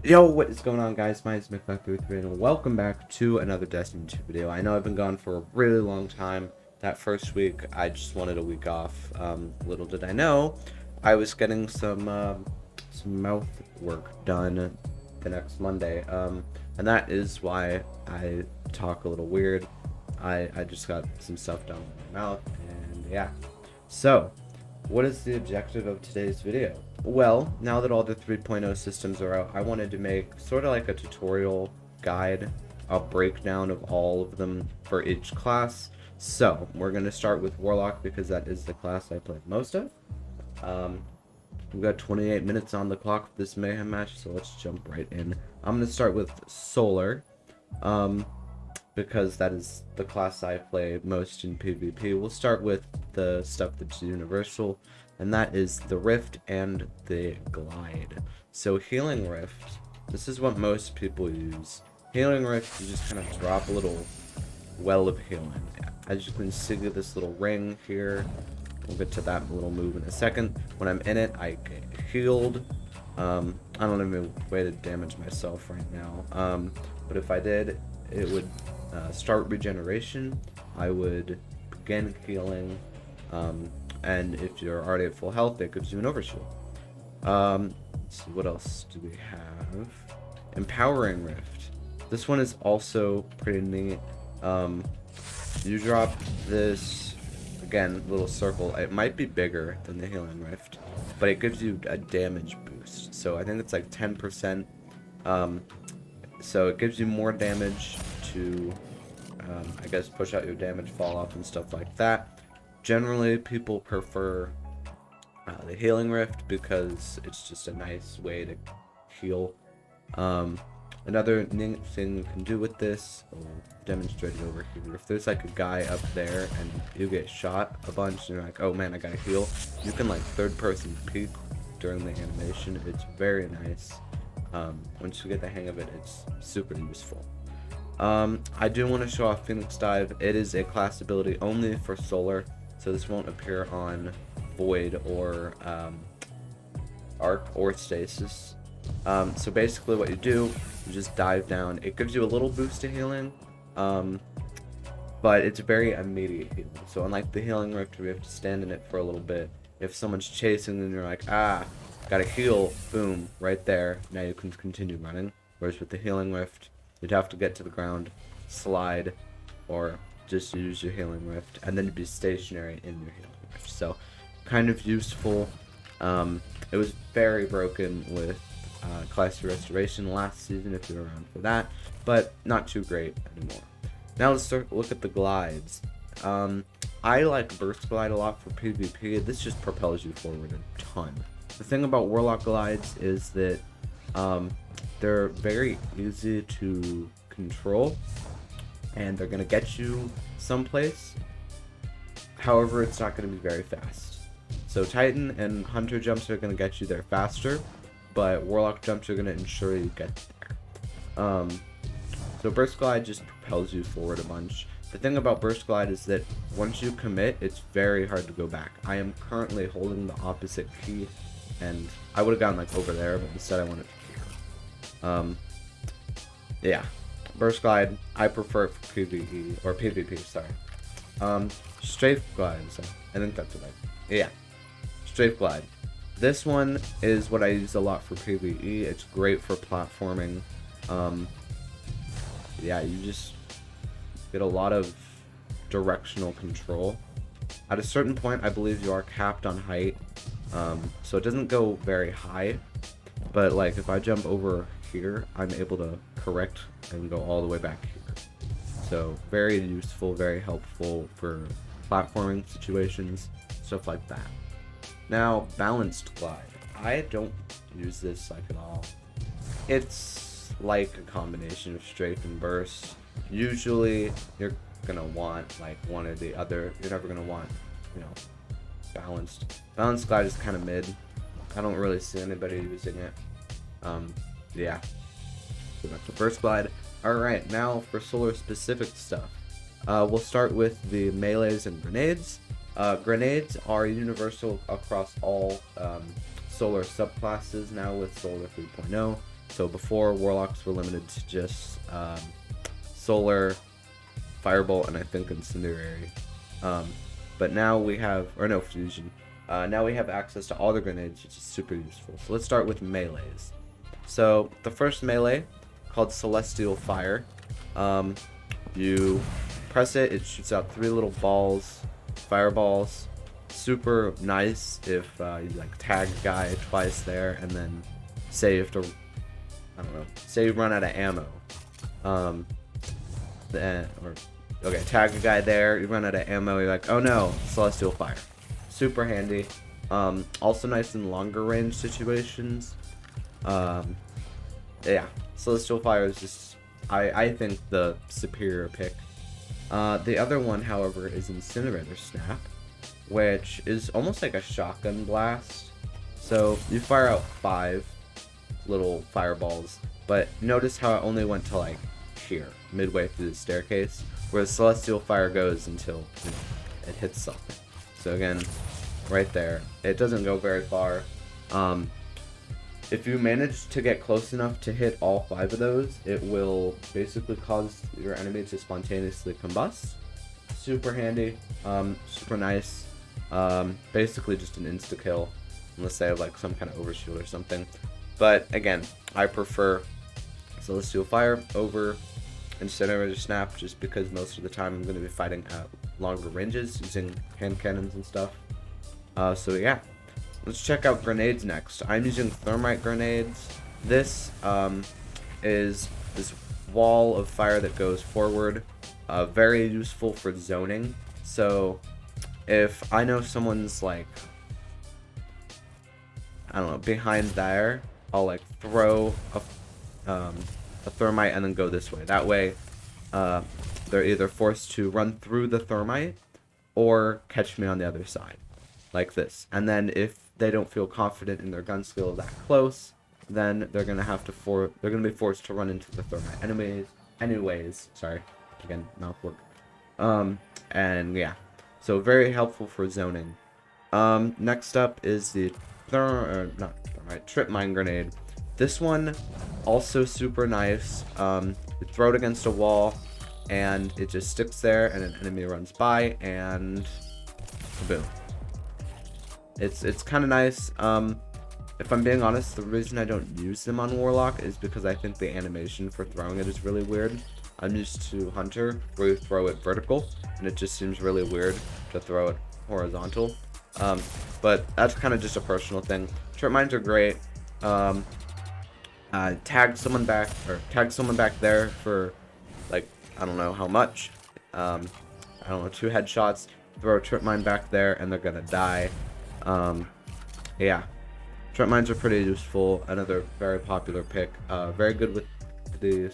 Yo, what is going on, guys? My name is McFly33 and welcome back to another Destiny 2 video. I know I've been gone for a really long time. That first week, I just wanted a week off. Little did I know, I was getting some mouth work done the next Monday. And that is why I talk a little weird. I just got some stuff done with my mouth, and yeah. So, what is the objective of today's video? Well, now that all the 3.0 systems are out, I wanted to make sort of like a tutorial guide, a breakdown of all of them for each class. So, we're going to start with Warlock because that is the class I played most of. We've got 28 minutes on the clock for this Mayhem match, so let's jump right in. I'm going to start with Solar, because that is the class I play most in PvP. We'll start with the stuff that's universal, and that is the Rift and the Glide. So Healing Rift, this is what most people use. Healing Rift, you just kind of drop a little well of healing. As you can see, this little ring here, we'll get to that little move in a second. When I'm in it, I get healed. I don't have a way to damage myself right now, but if I did, it would start regeneration. I would begin healing, and if you're already at full health, it gives you an overshield. Let's see, what else do we have? Empowering Rift. This one is also pretty neat. You drop this, again, little circle. It might be bigger than the Healing Rift, but it gives you a damage boost. So I think it's like 10%. So it gives you more damage to, I guess, push out your damage, fall off, and stuff like that. Generally, people prefer the Healing Rift because it's just a nice way to heal. Another neat thing you can do with this, I'll demonstrate it over here. If there's like a guy up there and you get shot a bunch and you're like, oh man, I gotta heal, you can like third person peek during the animation. It's very nice. Once you get the hang of it, it's super useful. I do want to show off Phoenix Dive. It is a class ability only for Solar, so this won't appear on Void or Arc or Stasis. So basically what you do, you just dive down. It gives you a little boost to healing, but it's very immediate healing. So unlike the Healing Rift, where you have to stand in it for a little bit, if someone's chasing and you're like, ah, gotta heal, boom, right there, now you can continue running. Whereas with the Healing Rift, you'd have to get to the ground, slide, or just use your Healing Rift, and then you'd be stationary in your Healing Rift. So, kind of useful. It was very broken with Classy Restoration last season, if you're around for that, but not too great anymore. Now let's look at the glides. I like Burst Glide a lot for PvP. This just propels you forward a ton. The thing about Warlock glides is that they're very easy to control, and they're going to get you someplace. However, it's not going to be very fast. So Titan and Hunter jumps are going to get you there faster, but Warlock jumps are going to ensure you get there. So Burst Glide just propels you forward a bunch. The thing about Burst Glide is that once you commit, it's very hard to go back. I am currently holding the opposite key, and I would have gone like over there, but instead I went it here. Yeah, Burst Glide I prefer for PvE or PvP. Sorry. Strafe Glide. So I think that's what yeah, Strafe Glide. This one is what I use a lot for PvE. It's great for platforming. Yeah, you just get a lot of directional control. At a certain point, I believe you are capped on height, so it doesn't go very high, but like if I jump over here, I'm able to correct and go all the way back here. So very useful, very helpful for platforming situations, stuff like that. Now, Balanced Glide. I don't use this like at all. It's like a combination of Strafe and Burst. Usually, you're gonna want like one or the other. You're never gonna want, you know, Balanced. Balanced Glide is kind of mid. I don't really see anybody using it. Yeah. Go back to Burst Glide. Alright, now for Solar specific stuff. We'll start with the melees and grenades. Grenades are universal across all Solar subclasses now with Solar 3.0. So before, Warlocks were limited to just Solar, Firebolt, and I think Incendiary. But now we have, or no, Fusion. Now we have access to all the grenades, which is super useful. So let's start with melees. So the first melee, called Celestial Fire, you press it, it shoots out 3 little balls, fireballs. Super nice if you like tag a guy twice there, and then say you have to, I don't know, say you run out of ammo. Okay, tag a guy there, you run out of ammo, you're like, oh no, Celestial Fire. Super handy. Also nice in longer range situations. Yeah, Celestial Fire is just, I think, the superior pick. The other one, however, is Incinerator Snap, which is almost like a shotgun blast. So you fire out 5 little fireballs, but notice how it only went to like here, midway through the staircase, where the Celestial Fire goes until it hits something. So again, right there, it doesn't go very far. If you manage to get close enough to hit all 5 of those, it will basically cause your enemy to spontaneously combust. Super handy, super nice. Basically just an insta-kill, unless they have like some kind of overshield or something. But again, I prefer Celestial Fire over Incinerator Snap, just because most of the time I'm going to be fighting at longer ranges using hand cannons and stuff. So yeah, let's check out grenades next. I'm using thermite grenades. This is this wall of fire that goes forward. Very useful for zoning. So if I know someone's like, I don't know, behind there, I'll like throw a thermite and then go this way. That way, they're either forced to run through the thermite or catch me on the other side, like this. And then if they don't feel confident in their gun skill that close, then they're gonna have to they're gonna be forced to run into the thermite. Anyways, sorry, again, mouth work. And yeah, so very helpful for zoning. Next up is the Trip Mine Grenade. This one, also super nice. You throw it against a wall, and it just sticks there, and an enemy runs by, and boom. It's kind of nice. If I'm being honest, the reason I don't use them on Warlock is because I think the animation for throwing it is really weird. I'm used to Hunter, where you throw it vertical, and it just seems really weird to throw it horizontal. But that's kind of just a personal thing. Trip mines are great. Tag someone back there for, like, I don't know how much. I don't know, 2 headshots. Throw a trip mine back there, and they're gonna die. Yeah, trip mines are pretty useful. Another very popular pick. Very good with the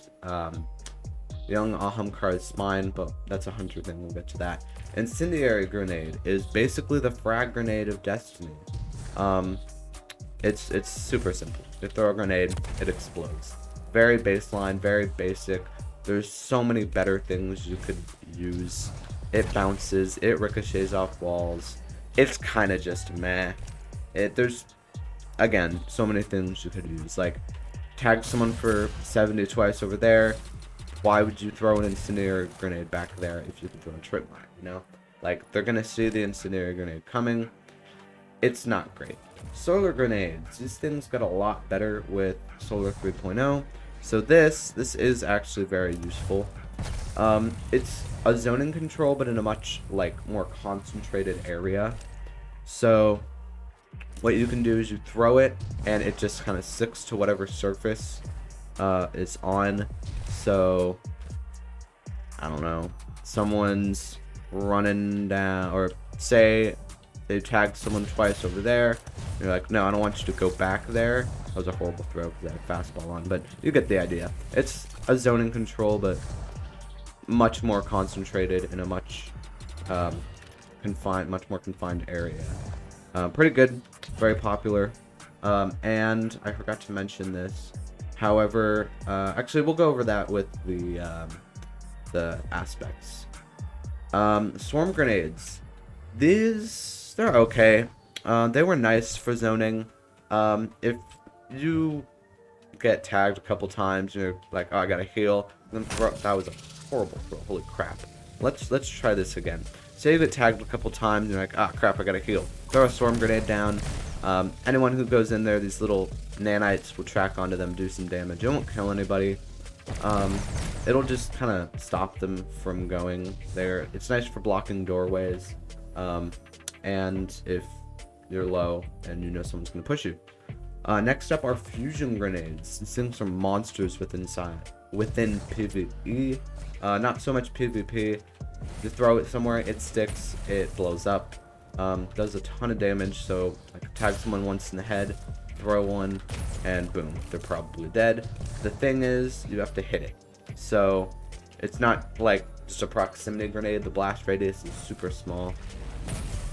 young Ahamkar's mine, but that's a Hunter thing. We'll get to that. Incendiary Grenade is basically the frag grenade of Destiny. It's super simple. You throw a grenade, it explodes. Very baseline, very basic. There's so many better things you could use. It bounces, it ricochets off walls. It's kind of just meh. There's, again, so many things you could use. Like, tag someone for 70 twice over there. Why would you throw an incendiary grenade back there if you could throw a trip mine, you know? Like, they're gonna see the incendiary grenade coming. It's not great. Solar grenades. These things got a lot better with Solar 3.0. So this is actually very useful. It's a zoning control, but in a much, like, more concentrated area. So what you can do is you throw it, and it just kind of sticks to whatever surface it's on. So, I don't know, someone's running down, or say they tagged someone twice over there. You're like, no, I don't want you to go back there. That was a horrible throw because I had a fastball on, but you get the idea. It's a zoning control, but much more concentrated in a much more confined area. Pretty good, very popular. And I forgot to mention this. However, actually, we'll go over that with the aspects. Swarm grenades. They're okay. They were nice for zoning. If you get tagged a couple times, you're like, oh, I gotta heal, and then throw. That was a horrible throw. Holy crap. Let's try this again. Say you get tagged a couple times, and you're like, ah, crap, I gotta heal. Throw a storm grenade down. Anyone who goes in there, these little nanites will track onto them, do some damage. It won't kill anybody. It'll just kind of stop them from going there. It's nice for blocking doorways. And if you're low and you know someone's gonna push you. Next up are fusion grenades. These things are monsters within PvE. Not so much PvP. You throw it somewhere, it sticks, it blows up. Does a ton of damage, so like tag someone once in the head, throw one, and boom, they're probably dead. The thing is, you have to hit it. So it's not like just a proximity grenade. The blast radius is super small.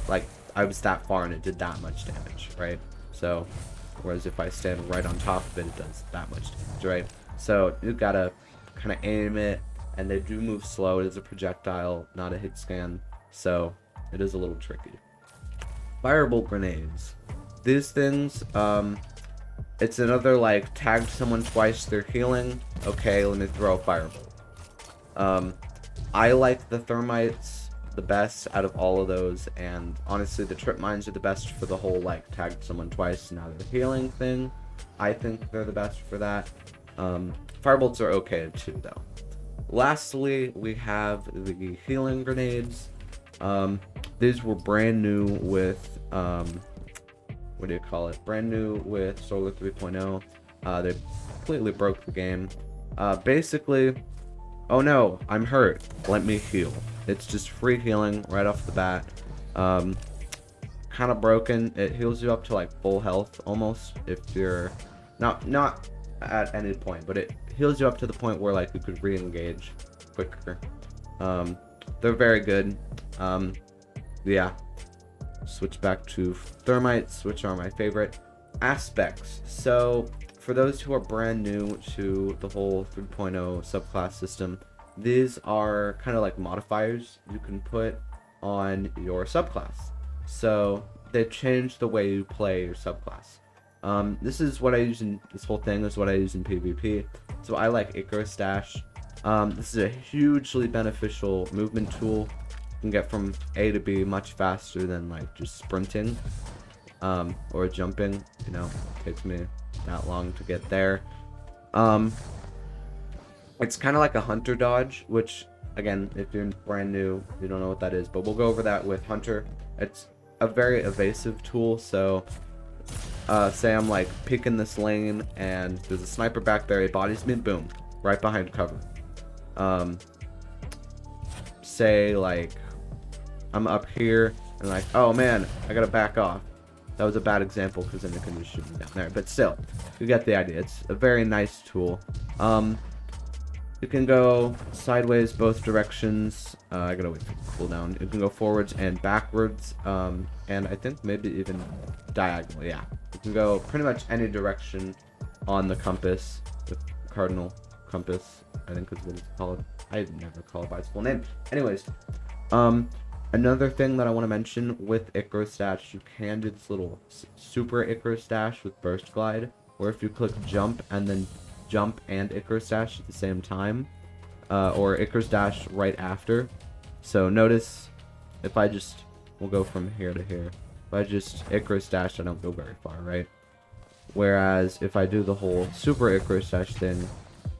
Like, I was that far and it did that much damage, right? So, whereas if I stand right on top of it, it does that much damage, right? So you gotta kind of aim it, and they do move slow. It is a projectile, not a hit scan, so it is a little tricky. Fireball grenades. These things, it's another like tagged someone twice, they're healing. Okay, let me throw a fireball. I like the thermites the best out of all of those, and honestly the trip mines are the best for the whole like tagged someone twice, now they're healing thing. I think they're the best for that. Firebolts are okay too though. Lastly, we have the healing grenades. These were brand new with what do you call it? Brand new with Solar 3.0. They completely broke the game. Basically, oh no, I'm hurt. Let me heal. It's just free healing right off the bat. Kind of broken. It heals you up to like full health almost if you're not at any point, but it heals you up to the point where like you could re-engage quicker. They're very good. Yeah. Switch back to thermites, which are my favorite aspects. So for those who are brand new to the whole 3.0 subclass system, these are kind of like modifiers you can put on your subclass. So they've changed the way you play your subclass. This is what I use in this whole thing is what I use in PvP. So I like Icarus Dash. This is a hugely beneficial movement tool. You can get from A to B much faster than like just sprinting or jumping. You know, it takes me that long to get there. It's kind of like a hunter dodge, which again, if you're brand new, you don't know what that is, but we'll go over that with hunter. It's a very evasive tool. So say I'm like peeking this lane and there's a sniper back there, he bodies me, boom, right behind cover. Say like I'm up here and like, oh man, I gotta back off. That was a bad example because then it can just shoot me down there, but still, you get the idea. It's a very nice tool. You can go sideways both directions. I gotta wait for the cooldown. You can go forwards and backwards, and I think maybe even diagonal. Yeah, you can go pretty much any direction on the compass, the cardinal compass, I think is what it's called. I never call it by its full name. Anyways, another thing that I want to mention with Icarus Dash, you can do this little super Icarus Dash with Burst Glide, where if you click jump and then jump and Icarus Dash at the same time, or Icarus Dash right after. So notice if I just, we'll go from here to here. If I just Icarus Dash, I don't go very far, right? Whereas if I do the whole super Icarus Dash thing,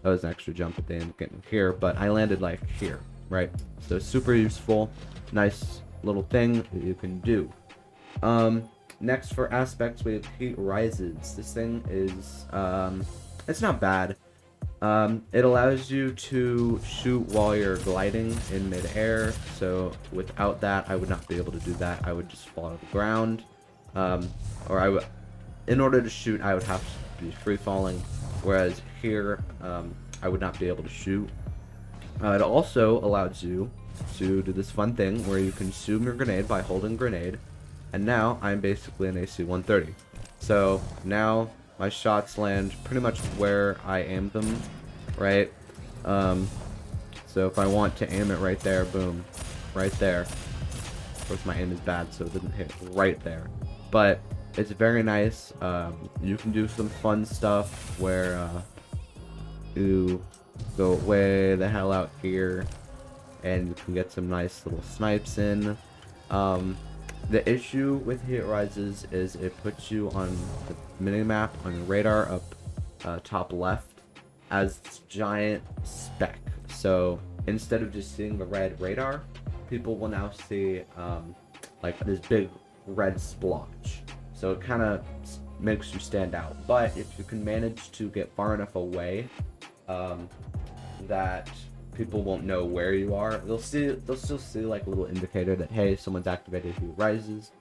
that was an extra jump at the end getting here, but I landed like here, right? So super useful, nice little thing that you can do. Next for aspects, we have Heat Rises. This thing is, it's not bad. It allows you to shoot while you're gliding in midair. So without that, I would not be able to do that. I would just fall to the ground. Or I would, in order to shoot, I would have to be free falling. Whereas here, I would not be able to shoot. It also allows you to do this fun thing where you consume your grenade by holding grenade. And now I'm basically an AC-130. So now my shots land pretty much where I aim them, right? So if I want to aim it right there, boom, right there. Of course my aim is bad, so it didn't hit right there. But It's very nice. You can do some fun stuff where you go way the hell out here and you can get some nice little snipes in. The issue with Heat Rises is it puts you on the minimap on your radar up top left as this giant speck. So instead of just seeing the red radar, people will now see like this big red splotch. So it kind of makes you stand out. But if you can manage to get far enough away that people won't know where you are, they'll still see like a little indicator that, hey, someone's activated Heat Rises.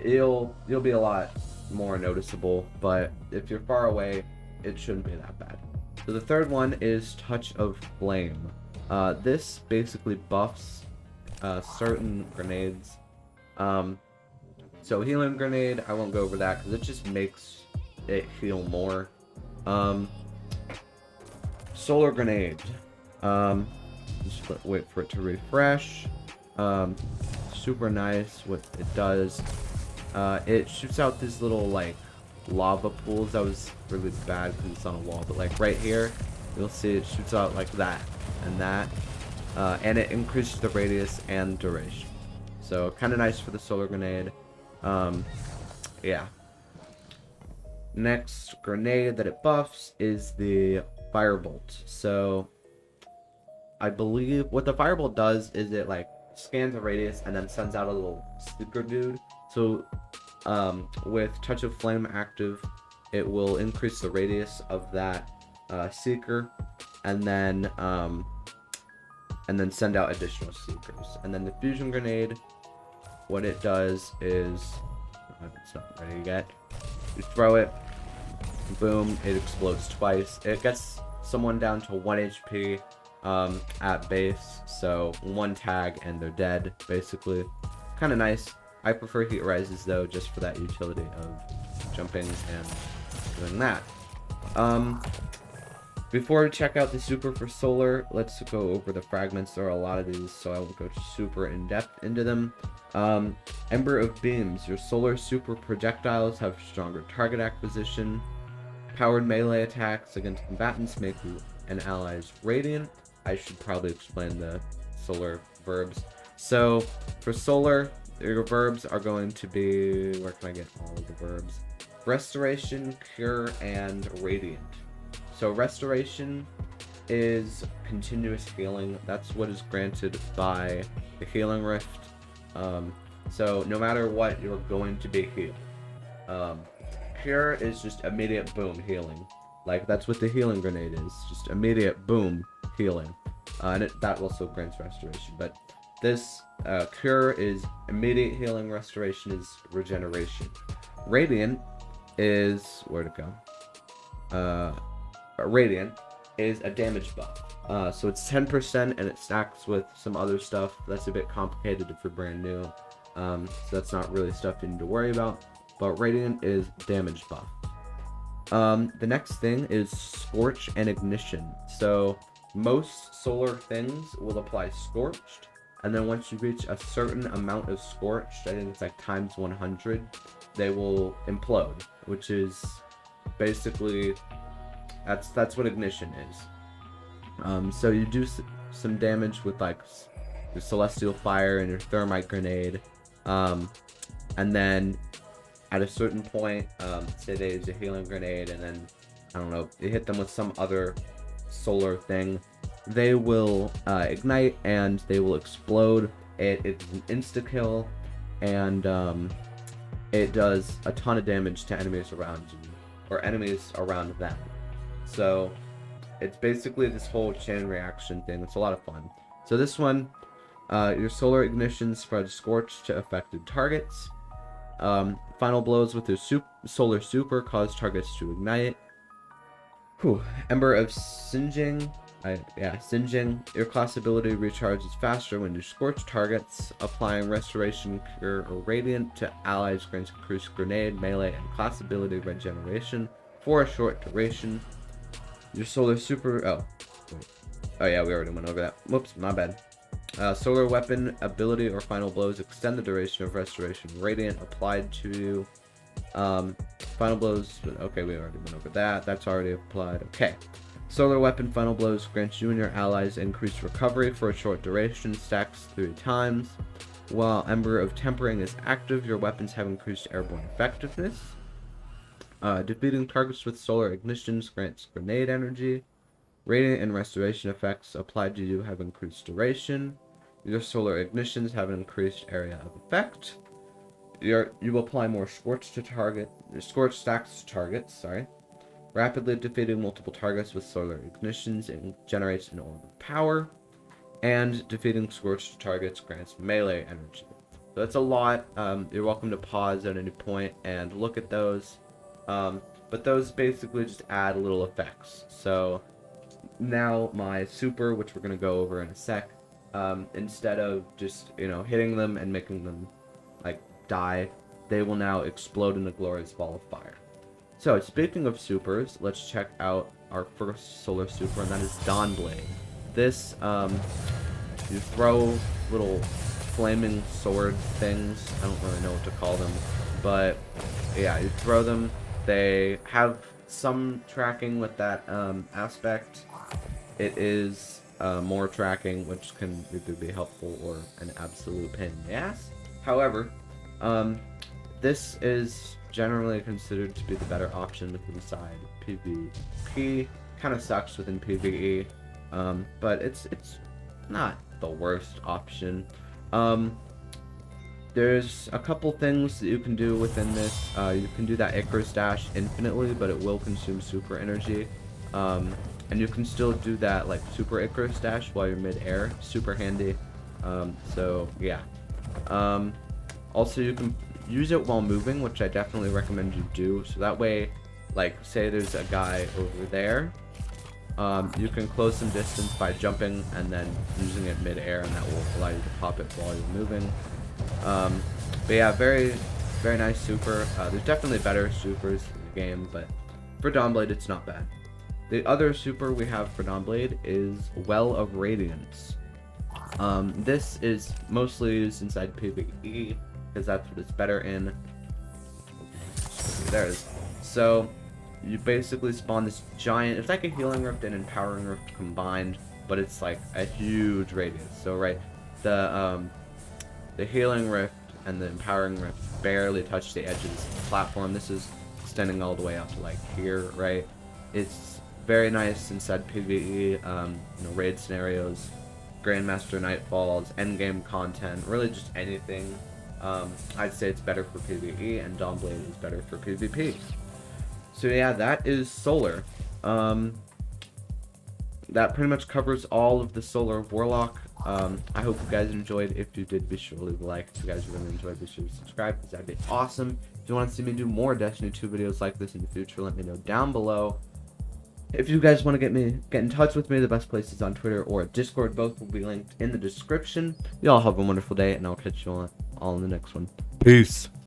You'll be a lot more noticeable, but if you're far away, it shouldn't be that bad. So the third one is Touch of Flame. This basically buffs certain grenades. So Healing Grenade, I won't go over that because it just makes it heal more. Solar Grenade. Just wait for it to refresh. Super nice what it does. It shoots out these little like lava pools. That was really bad because it's on a wall, but like right here, you'll see it shoots out like that and that, and it increases the radius and duration. So kind of nice for the Solar Grenade. Yeah. Next grenade that it buffs is the Firebolt. So I believe what the Firebolt does is it like scans the radius and then sends out a little sticker dude. So with Touch of Flame active, it will increase the radius of that seeker, and then send out additional seekers. And then the Fusion Grenade, what it does is, it's not ready yet. You throw it, boom, it explodes twice. It gets someone down to 1 HP at base, so one tag and they're dead, basically. Kind of nice. I prefer Heat Rises though, just for that utility of jumping and doing that. Before we check out the super for Solar, let's go over the fragments. There are a lot of these, so I won't go super in depth into them. Ember of Beams. Your Solar super projectiles have stronger target acquisition. Powered melee attacks against combatants make you and allies radiant. I should probably explain the Solar verbs. So for Solar, your verbs are going to be, where can I get all of the verbs? Restoration, Cure, and Radiant. So Restoration is continuous healing. That's what is granted by the Healing Rift. So no matter what, you're going to be healed. Cure is just immediate boom healing. Like that's what the Healing Grenade is. Just immediate boom healing. And that also grants Restoration. But this Cure is immediate healing, Restoration is regeneration. Radiant is, where'd it go? Radiant is a damage buff. So it's 10% and it stacks with some other stuff. That's a bit complicated if you're brand new. So that's not really stuff you need to worry about. But Radiant is damage buff. The next thing is Scorch and Ignition. So most solar things will apply Scorched. And then once you reach a certain amount of Scorched, I think it's like times 100, they will implode, which is basically, that's what Ignition is. So you do some damage with like your Celestial Fire and your Thermite Grenade. And then at a certain point, say they use a Healing Grenade and then, I don't know, you hit them with some other solar thing, they will ignite and they will explode. It's an insta-kill, and it does a ton of damage to enemies around you, or enemies around them. So it's basically this whole chain reaction thing. It's a lot of fun. So this one, your Solar Ignition spreads Scorch to affected targets. Final blows with your Solar Super cause targets to ignite. Ember of Singeing. Singeing. Your class ability recharges faster when you scorch targets. Applying Restoration, Cure, or Radiant to allies grants increased grenade, melee, and class ability regeneration for a short duration. Your Solar Super. Oh yeah, we already went over that. Whoops, my bad. Solar weapon ability or final blows extend the duration of restoration radiant applied to you. Final blows, okay, we already went over that. That's already applied. Okay. Solar weapon final blows grants you and your allies increased recovery for a short duration, stacks 3 times. While Ember of Tempering is active, your weapons have increased airborne effectiveness. Defeating targets with solar ignitions grants grenade energy. Radiant and restoration effects applied to you have increased duration. Your solar ignitions have an increased area of effect. You apply more scorch stacks to targets. Sorry. Rapidly defeating multiple targets with solar ignitions generates an orb of power. And defeating scorched targets grants melee energy. So that's a lot. You're welcome to pause at any point and look at those. But those basically just add little effects. So now my super, which we're going to go over in a sec, instead of just, hitting them and making them, like, die, they will now explode in a glorious ball of fire. So, speaking of supers, let's check out our first solar super, and that is Dawnblade. This, you throw little flaming sword things, I don't really know what to call them, but, yeah, you throw them, they have some tracking with that, aspect. It is more tracking, which can either be helpful or an absolute pain in the ass. However, this is generally considered to be the better option inside PvP. Kind of sucks within PvE, but it's not the worst option. There's a couple things that you can do within this. You can do that Icarus Dash infinitely, but it will consume super energy. And you can still do that like super Icarus Dash while you're mid-air. Super handy. So yeah. Also, you can use it while moving, which I definitely recommend you do. So that way, like, say there's a guy over there, you can close some distance by jumping and then using it mid-air, and that will allow you to pop it while you're moving. But yeah, very, very nice super. There's definitely better supers in the game, but for Dawnblade, it's not bad. The other super we have for Dawnblade is Well of Radiance. This is mostly used inside PvE, because that's what it's better in. There it is. So, you basically spawn this giant, it's like a Healing Rift and Empowering Rift combined, but it's like a huge radius. So, right, the Healing Rift and the Empowering Rift barely touch the edge of this platform. This is extending all the way out to, like, here, right? It's very nice inside PvE, raid scenarios, Grandmaster Nightfalls, endgame content, really just anything. I'd say it's better for PvE, and Dawnblade is better for PvP. So yeah, that is Solar. That pretty much covers all of the Solar Warlock. I hope you guys enjoyed. If you did, be sure to leave a like. If you guys really enjoyed, be sure to subscribe, because that'd be awesome. If you want to see me do more Destiny 2 videos like this in the future, let me know down below. If you guys want to get in touch with me, the best place is on Twitter or Discord. Both will be linked in the description. Y'all have a wonderful day, and I'll catch you all in the next one. Peace.